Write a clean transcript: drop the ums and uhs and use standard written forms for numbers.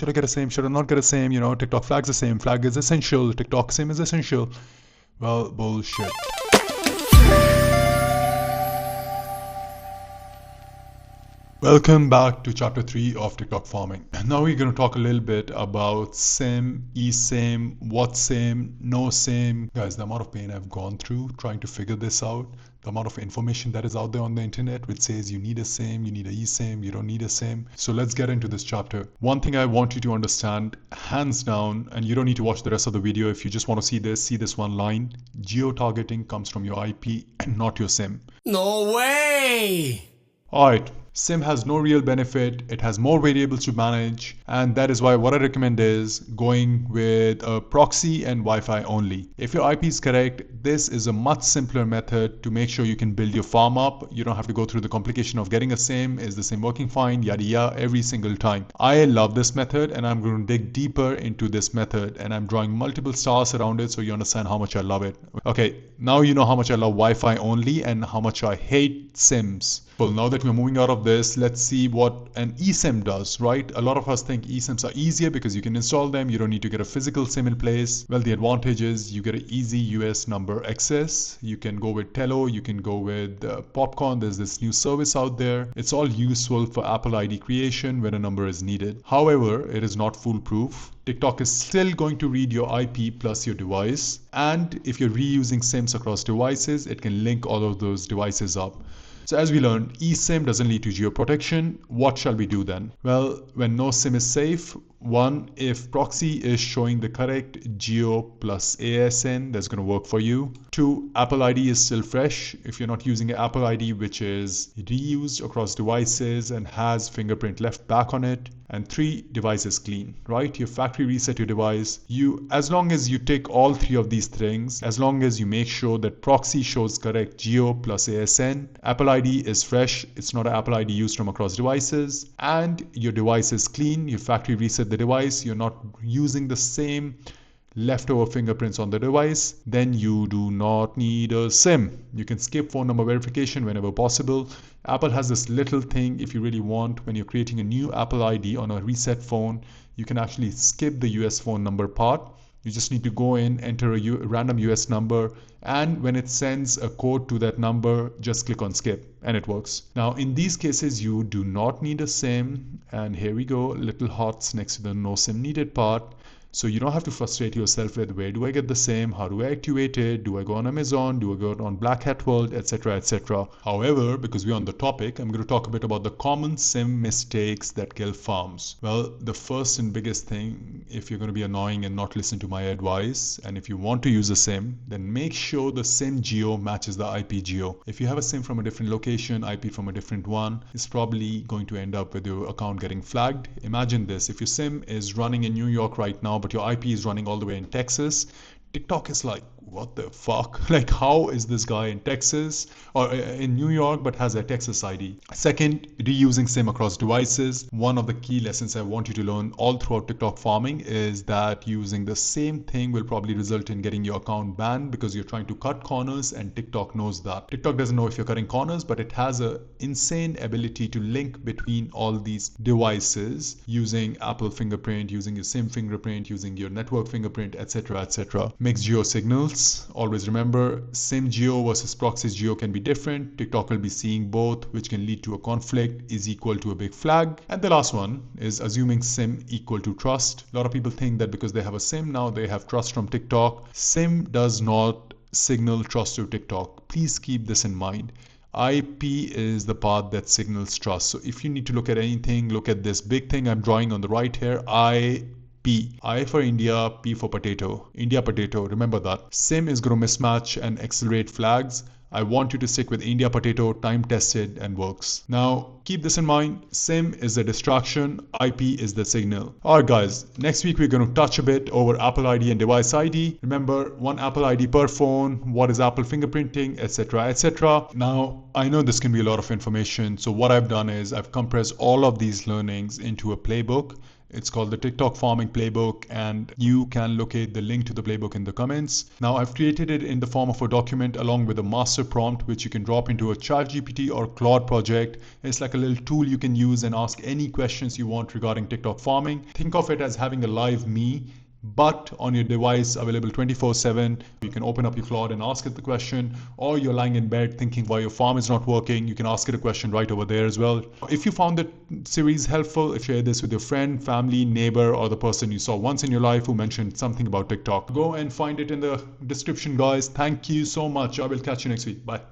should I get a SIM? Should I not get a SIM? You know, TikTok flag's the same. Flag is essential. TikTok SIM is essential. Well, bullshit. Welcome back to chapter 3 of TikTok farming. Now we're going to talk a little bit about SIM, eSIM, what SIM, no SIM. Guys, the amount of pain I've gone through trying to figure this out, the amount of information that is out there on the internet which says you need a SIM, you need a eSIM, you don't need a SIM. So let's get into this chapter. One thing I want you to understand, hands down, and you don't need to watch the rest of the video if you just want to see this one line. Geo-targeting comes from your IP and not your SIM. No way! Alright, SIM has no real benefit, it has more variables to manage, and that is why what I recommend is going with a proxy and Wi-Fi only. If your IP is correct, this is a much simpler method to make sure you can build your farm up. You don't have to go through the complication of getting a SIM, is the SIM working fine, yada yada, every single time. I love this method and I'm going to dig deeper into this method, and I'm drawing multiple stars around it so you understand how much I love it. Okay, now you know how much I love Wi-Fi only and how much I hate SIMs. Well, now that we're moving out of this, let's see what an eSIM does, right? A lot of us think eSIMs are easier because you can install them, you don't need to get a physical SIM in place. Well, the advantage is you get an easy US number access. You can go with Tello, you can go with Popcorn. There's this new service out there. It's all useful for Apple ID creation when a number is needed. However, it is not foolproof. TikTok is still going to read your IP plus your device, and if you're reusing SIMs across devices, it can link all of those devices up. So as we learned, eSIM doesn't lead to geo-protection. What shall we do then? Well, when no SIM is safe, one, if proxy is showing the correct geo plus ASN, that's going to work for you. Two, Apple ID is still fresh. If you're not using an Apple ID which is reused across devices and has fingerprint left back on it. And three, device is clean, right? You factory reset your device. As long as you tick all three of these things, as long as you make sure that proxy shows correct geo plus ASN, Apple ID is fresh, it's not an Apple ID used from across devices, and your device is clean, you factory reset the device, you're not using the same leftover fingerprints on the device, then you do not need a SIM. You can skip phone number verification whenever possible. Apple has this little thing, if you really want, when you're creating a new Apple ID on a reset phone, you can actually skip the US phone number part. You just need to go in, enter a random US number, and when it sends a code to that number, just click on skip and it works. Now in these cases, you do not need a SIM, and here we go, little hearts next to the no SIM needed part. So you don't have to frustrate yourself with where do I get the SIM, how do I activate it, do I go on Amazon, do I go on Black Hat World, etc, etc. However, because we're on the topic, I'm going to talk a bit about the common SIM mistakes that kill farms. Well, the first and biggest thing, if you're going to be annoying and not listen to my advice, and if you want to use a SIM, then make sure the SIM geo matches the IP geo. If you have a SIM from a different location, IP from a different one, it's probably going to end up with your account getting flagged. Imagine this, if your SIM is running in New York right now, but your IP is running all the way in Texas, TikTok is like, what the fuck? Like, how is this guy in Texas or in New York but has a Texas ID? Second, reusing SIM across devices. One of the key lessons I want you to learn all throughout TikTok farming is that using the same thing will probably result in getting your account banned because you're trying to cut corners, and TikTok knows that. TikTok doesn't know if you're cutting corners, but it has an insane ability to link between all these devices using Apple fingerprint, using your SIM fingerprint, using your network fingerprint, etc, etc. Mixed geo signals. Always remember, SIM geo versus proxy geo can be different. TikTok will be seeing both, which can lead to a conflict is equal to a big flag. And the last one is assuming SIM equal to trust. A lot of people think that because they have a SIM now, they have trust from TikTok. SIM does not signal trust to TikTok. Please keep this in mind. IP is the part that signals trust. So if you need to look at anything, look at this big thing I'm drawing on the right here. I for India, P for potato. India potato, remember that. SIM is going to mismatch and accelerate flags. I want you to stick with India potato, time tested and works. Now keep this in mind, SIM is the distraction, IP is the signal. Alright guys, next week we're going to touch a bit over Apple ID and device ID. Remember, one Apple ID per phone, what is Apple fingerprinting, etc, etc. Now I know this can be a lot of information, so what I've done is I've compressed all of these learnings into a playbook. It's called the TikTok Farming Playbook, and you can locate the link to the playbook in the comments. Now, I've created it in the form of a document along with a master prompt, which you can drop into a ChatGPT or Claude project. It's like a little tool you can use and ask any questions you want regarding TikTok farming. Think of it as having a live me, but on your device, available 24/7. You can open up your Claude and ask it the question, or you're lying in bed thinking why your farm is not working, you can ask it a question right over there as well. If you found the series helpful, share this with your friend, family, neighbor, or the person you saw once in your life who mentioned something about TikTok. Go and find it in the description, guys. Thank you so much. I will catch you next week. Bye.